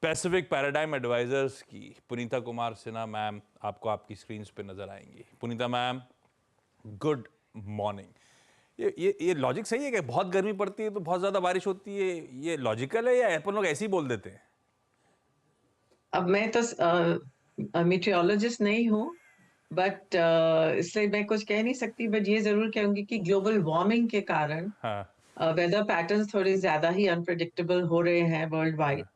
Pacific paradigm advisers की पुनीता Kumar Sinha ma'am आपको आपकी स्क्रीन पे नजर आएंगी। पुनीता मैम, गुड मॉर्निंग। ये लॉजिक सही है कि बहुत गर्मी पड़ती है तो बहुत ज्यादा बारिश होती है, ये लॉजिकल है या अपन लोग ऐसे ही बोल देते हैं? अब मैं तो मीटेरोलॉजिस्ट नहीं हूँ, बट इसलिए मैं कुछ कह नहीं सकती। बट ये जरूर कहूंगी कि ग्लोबल वार्मिंग के कारण हाँ। वेदर पैटर्न्स थोड़े ज्यादा ही अनप्रिडिक्टेबल हो रहे हैं वर्ल्ड वाइड। हाँ,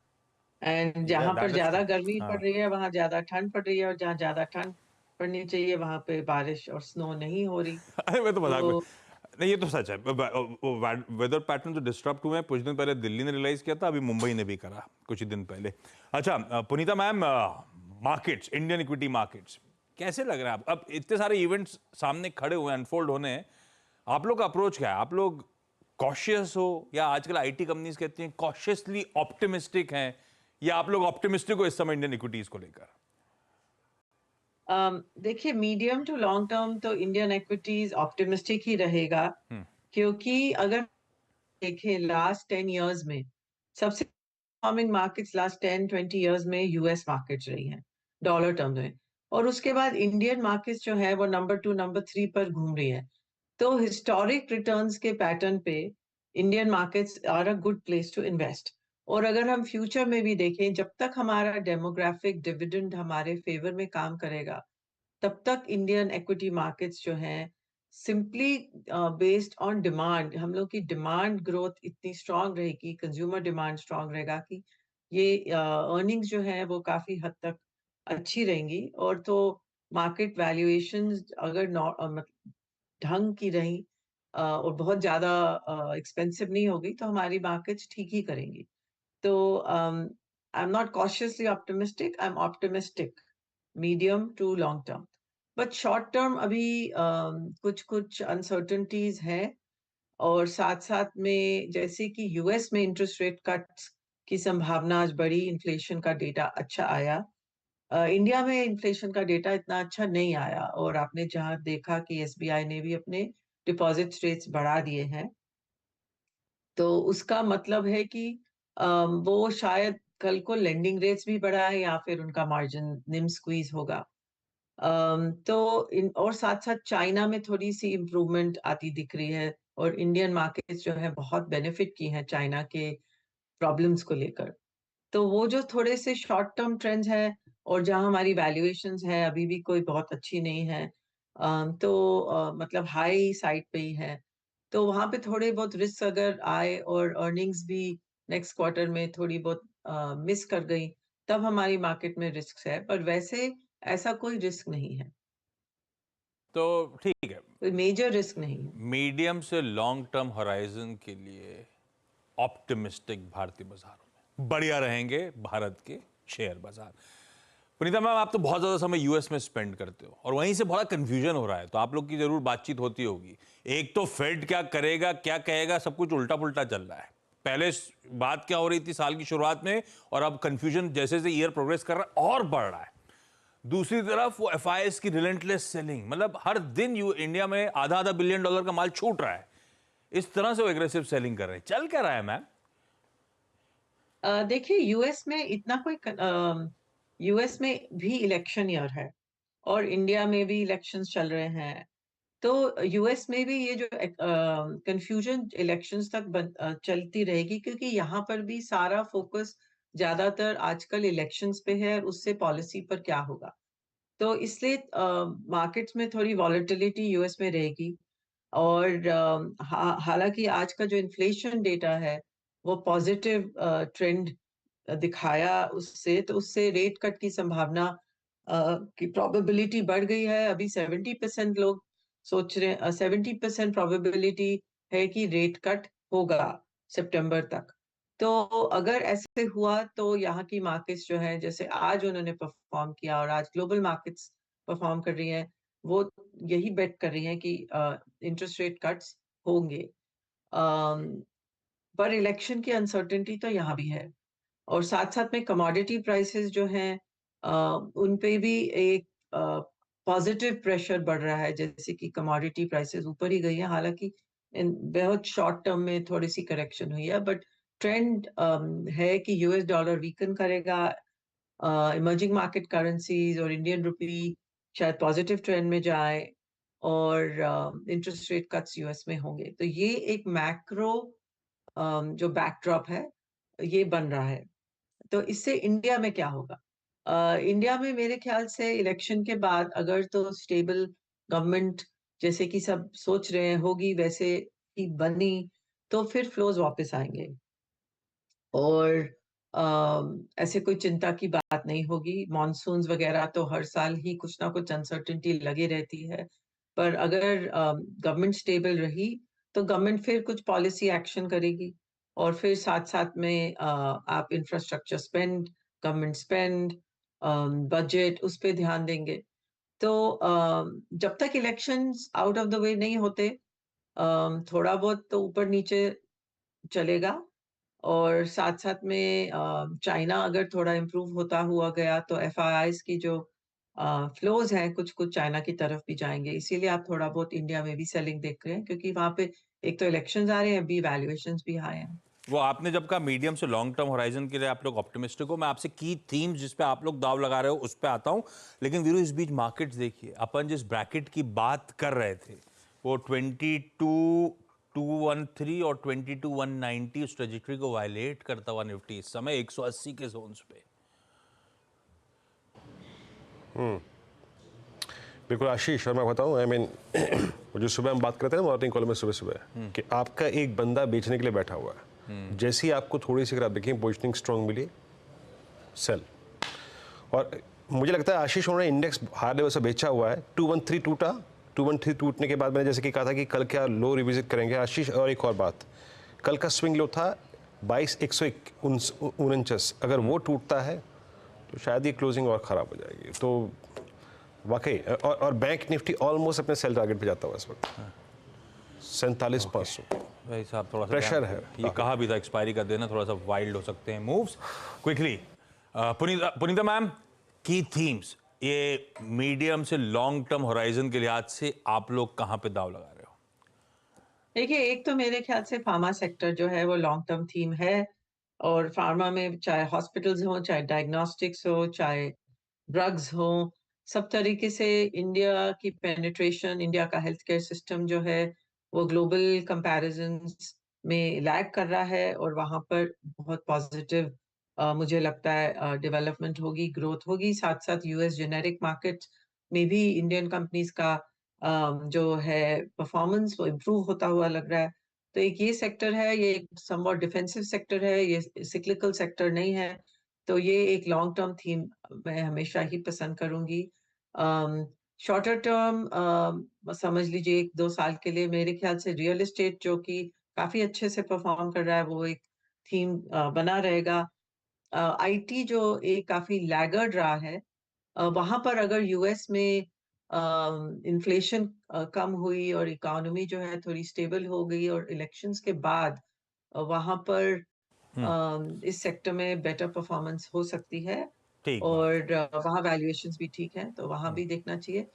एंड या जहाँ पर दैट इज ट्रू। ज्यादा गर्मी पड़ हाँ। रही है वहां ज्यादा ठंड पड़ रही है, और जहाँ ज्यादा ठंड पड़नी चाहिए वहां पे बारिश और स्नो नहीं हो रही। अरे मैं तो मजाक में, तो नहीं ये तो सच है। वेदर पैटर्न जो डिस्टर्ब हुए हैं, कुछ दिन पहले दिल्ली ने रियलाइज किया था, अभी मुंबई ने भी करा कुछ ही दिन पहले। अच्छा Punita ma'am, markets, Indian equity markets कैसे लग रहा है? अब इतने सारे इवेंट्स सामने खड़े हुए हैं, अनफोल्ड होने हैं, आप लोग का अप्रोच क्या है? आप लोग कॉशियस हो, या आजकल आईटी कंपनीज कहती हैं कॉशियसली ऑप्टिमिस्टिक हैं, या आप लोग ऑप्टिमिस्टिक हो इस समय इंडियन इक्विटीज को लेकर? देखिए, मीडियम टू लॉन्ग टर्म तो इंडियन एक्विटीज ऑप्टिमिस्टिक ही रहेगा, क्योंकि अगर देखें लास्ट 10 इयर्स में सबसे परफॉर्मिंग मार्केट्स लास्ट 10-20 इयर्स में यूएस मार्केट्स रही हैं डॉलर टर्म में। और उसके बाद इंडियन मार्केट्स जो है वो नंबर 2 नंबर 3 पर घूम रही है। तो हिस्टोरिक रिटर्न्स के पैटर्न पे Indian markets are a good place to invest. और अगर हम फ्यूचर में भी देखें, जब तक हमारा डेमोग्राफिक डिविडेंड हमारे फेवर में काम करेगा, तब तक इंडियन एक्विटी मार्केट्स जो हैं सिंपली बेस्ड ऑन डिमांड, हम लोग की डिमांड ग्रोथ इतनी स्ट्रांग रहेगी, कंज्यूमर डिमांड स्ट्रांग रहेगा कि ये अर्निंग्स जो है वो काफी हद तक अच्छी रहेंगी। और तो मार्केट वैल्यूएशंस अगर ढंग की रही और बहुत ज्यादा एक्सपेंसिव नहीं होगी, तो हमारी मार्केट्स ठीक ही करेंगी। तो I am not cautiously optimistic, I am optimistic medium to long term. But short term अभी कुछ कुछ अनसर्टनिटीज हैं। और साथ साथ में जैसे कि यूएस में इंटरेस्ट रेट कट्स की संभावना आज बड़ी, इन्फ्लेशन का डेटा अच्छा आया। इंडिया में इन्फ्लेशन का डेटा इतना अच्छा नहीं आया, और आपने जहां देखा कि एसबीआई ने भी अपने डिपॉजिट रेट्स बढ़ा दिए हैं, तो उसका मतलब है कि वो शायद कल को लेंडिंग रेट्स भी बढ़ाए या फिर उनका मार्जिन निम स्क्वीज होगा। तो और साथ साथ चाइना में थोड़ी सी इम्प्रूवमेंट आती दिख रही है, और इंडियन मार्केट्स जो है बहुत बेनिफिट की हैं चाइना के प्रॉब्लम्स को लेकर। तो वो जो थोड़े से शॉर्ट टर्म ट्रेंड्स है, और जहां हमारी वैल्यूएशंस है अभी भी कोई बहुत अच्छी नहीं है, तो मतलब हाई साइड पे ही है। तो वहां पे थोड़े बहुत रिस्क अगर आए और अर्निंग्स भी नेक्स्ट क्वार्टर में थोड़ी बहुत मिस कर गई, तब हमारी मार्केट में रिस्क है। पर वैसे ऐसा कोई रिस्क नहीं है, तो ठीक है, कोई मेजर रिस्क नहीं है। मीडियम से लॉन्ग टर्म होराइजन के लिए ऑप्टिमिस्टिक भारतीय बाजारों में बढ़िया रहेंगे भारत के शेयर बाजार। पुनीता मैम, आप तो बहुत ज्यादा समय यूएस में स्पेंड करते हो और वहीं से बड़ा कंफ्यूजन हो रहा है, तो आप लोग की जरूर बातचीत होती होगी। एक तो फेड क्या करेगा, क्या कहेगा, सब कुछ उल्टा पुल्टा चल रहा है। पहले बात क्या हो रही थी साल की शुरुआत में, और अब कंफ्यूजन जैसे जैसे ईयर प्रोग्रेस कर रहा है और बढ़ रहा है। दूसरी तरफ वो एफआईएस की रिलेंटलेस सेलिंग, मतलब हर दिन इंडिया में आधा आधा बिलियन डॉलर का माल छूट रहा है। इस तरह से वो एग्रेसिव सेलिंग कर रहे हैं। चल क्या रहा है मैम? देखिए, यूएस में इतना कोई यूएस में भी इलेक्शन ईयर है, और इंडिया में भी इलेक्शंस चल रहे हैं। तो यूएस में भी ये जो कंफ्यूजन इलेक्शंस तक चलती रहेगी, क्योंकि यहाँ पर भी सारा फोकस ज्यादातर आजकल इलेक्शंस पे है और उससे पॉलिसी पर क्या होगा। तो इसलिए मार्केट्स में थोड़ी वॉलेटिलिटी यूएस में रहेगी। और हालांकि आज का जो इन्फ्लेशन डेटा है वो पॉजिटिव ट्रेंड दिखाया, उससे तो उससे रेट कट की संभावना की प्रोबेबिलिटी बढ़ गई है। अभी 70% लोग सोच रहे, 70% प्रोबेबिलिटी है कि रेट कट होगा सितंबर तक। तो अगर ऐसे हुआ तो यहाँ की मार्केट्स जो है, जैसे आज उन्होंने परफॉर्म किया और आज ग्लोबल मार्केट्स परफॉर्म कर रही हैं, वो यही बेट कर रही हैं कि इंटरेस्ट रेट कट्स होंगे। पर इलेक्शन की अनसर्टेनिटी तो यहाँ भी है। और साथ साथ में कमोडिटी प्राइसेस जो हैं, उन पे भी एक पॉजिटिव प्रेशर बढ़ रहा है, जैसे कि कमोडिटी प्राइसेस ऊपर ही गई है। हालांकि इन बहुत शॉर्ट टर्म में थोड़ी सी करेक्शन हुई है, बट ट्रेंड है कि यूएस डॉलर वीकन करेगा, इमर्जिंग मार्केट करेंसीज और इंडियन रुपी शायद पॉजिटिव ट्रेंड में जाए, और इंटरेस्ट रेट कट्स यूएस में होंगे। तो ये एक मैक्रो जो बैकड्रॉप है ये बन रहा है। तो इससे इंडिया में क्या होगा? इंडिया में मेरे ख्याल से इलेक्शन के बाद अगर तो स्टेबल गवर्नमेंट जैसे कि सब सोच रहे हैं होगी वैसे ही बनी, तो फिर फ्लोज वापस आएंगे, और ऐसे कोई चिंता की बात नहीं होगी। मॉनसून्स वगैरह तो हर साल ही कुछ ना कुछ अनसर्टेनिटी लगी रहती है, पर अगर गवर्नमेंट स्टेबल रही तो गवर्नमेंट फिर कुछ पॉलिसी एक्शन करेगी, और फिर साथ साथ में आप infrastructure spend, government spend, budget उस पे ध्यान देंगे। तो जब तक elections out of the way नहीं होते, थोड़ा बहुत तो ऊपर नीचे चलेगा, और साथ साथ में चाइना अगर थोड़ा इम्प्रूव होता हुआ गया तो एफआईआईज की जो फ्लोज हैं कुछ कुछ चाइना की तरफ भी जाएंगे। इसीलिए आप थोड़ा बहुत इंडिया में भी सेलिंग देख रहे हैं, क्योंकि वहां पे एक तो इलेक्शंस आ रहे हैं, अभी वैल्यूएशंस भी हाई हैं। वो आपने जब कहा मीडियम से लॉन्ग टर्म होराइजन के लिए आप लोग ऑप्टिमिस्टिक हो, मैं आपसे की थीम्स जिस पे आप लोग दाव लगा रहे हो उस पे आता हूं। लेकिन वीरू इस बीच मार्केट्स देखिए, अपन जिस ब्रैकेट की बात कर रहे थे वो 22,213 और 22,190 उस ट्रेजेक्टरी को वायलेट करता हुआ निफ्टी इस समय 180 के जोन्स पे। बिल्कुल आशीष, और मैं बताऊं, आई मीन जो सुबह हम बात करते हैं मॉर्निंग कॉल में सुबह सुबह कि आपका एक बंदा बेचने के लिए बैठा हुआ है, जैसे ही आपको थोड़ी सी अगर आप देखें पोजिशनिंग स्ट्रांग मिली, सेल। और मुझे लगता है आशीष उन्होंने इंडेक्स हाई लेवल से बेचा हुआ है। 213 टूटा, 213 टूटने के बाद मैंने जैसे कि कहा था कि कल क्या लो रिविजिट करेंगे आशीष। और एक और बात, कल का स्विंग लो था 22,149, अगर वो टूटता है तो शायद ये क्लोजिंग और ख़राब हो जाएगी। तो वाकई, और बैंक निफ्टी ऑलमोस्ट अपने सेल टारगेट पे जाता हुआ इस वक्त 47,500। भाई साहब थोड़ा सा प्रेशर है। ये कहा भी था एक्सपायरी का देना थोड़ा सा वाइल्ड हो सकते हैं मूव्स। क्विकली पुनीता मैम, की थीम्स ये मीडियम से लॉन्ग टर्म होराइजन के लिहाज से आप लोग कहां पे दाव लगा रहे हो? देखिए, एक तो मेरे ख्याल से फार्मा सेक्टर जो है वो लॉन्ग टर्म थीम है, और फार्मा में चाहे हॉस्पिटल्स हो, चाहे डायग्नोस्टिक्स हो, चाहे ड्रग्स हो, सब तरीके से इंडिया की पेनिट्रेशन, इंडिया का हेल्थ केयर सिस्टम जो है वो ग्लोबल कंपैरिजन्स में लैग कर रहा है, और वहाँ पर बहुत पॉजिटिव मुझे लगता है डेवलपमेंट होगी, ग्रोथ होगी। साथ साथ यूएस जेनेरिक मार्केट में भी इंडियन कंपनीज का जो है परफॉर्मेंस वो इम्प्रूव होता हुआ लग रहा है। तो एक ये सेक्टर है, ये एक समवॉट डिफेंसिव सेक्टर है, ये सिक्लिकल सेक्टर नहीं है। तो ये एक लॉन्ग टर्म थीम मैं हमेशा ही पसंद करूंगी। शॉर्टर टर्म समझ लीजिए 1-2 साल के लिए मेरे ख्याल से रियल एस्टेट जो कि काफी अच्छे से परफॉर्म कर रहा है वो एक थीम बना रहेगा। आईटी जो एक काफी लैगर्ड रहा है, वहां पर अगर यूएस में इन्फ्लेशन कम हुई और इकोनॉमी जो है थोड़ी स्टेबल हो गई और इलेक्शंस के बाद वहां पर इस सेक्टर में बेटर परफॉर्मेंस हो सकती है, ठीक बात और वहाँ वैल्यूएशंस भी ठीक है, तो वहाँ भी देखना चाहिए।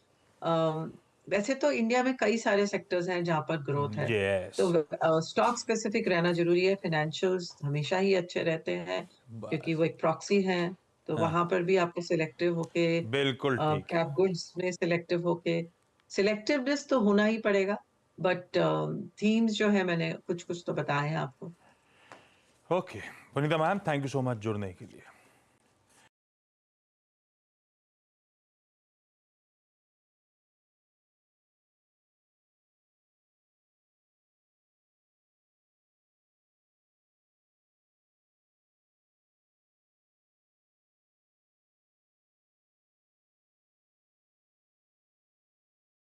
वैसे तो इंडिया में कई सारे सेक्टर्स हैं जहाँ पर ग्रोथ है। है, यस, तो स्टॉक स्पेसिफिक रहना जरूरी है। फाइनेंशियल्स हमेशा ही अच्छे रहते हैं क्योंकि बस वो एक प्रॉक्सी है, तो वहां पर भी आपको सिलेक्टिव होके, बिल्कुल ठीक है। कैप गुड्स में सिलेक्टिव होके, सिलेक्टिवनेस तो होना ही पड़ेगा, बट थीम्स जो है मैंने कुछ कुछ तो बताए हैं आपको। Okay Punita ma'am, thank you so much जुड़ने के लिए।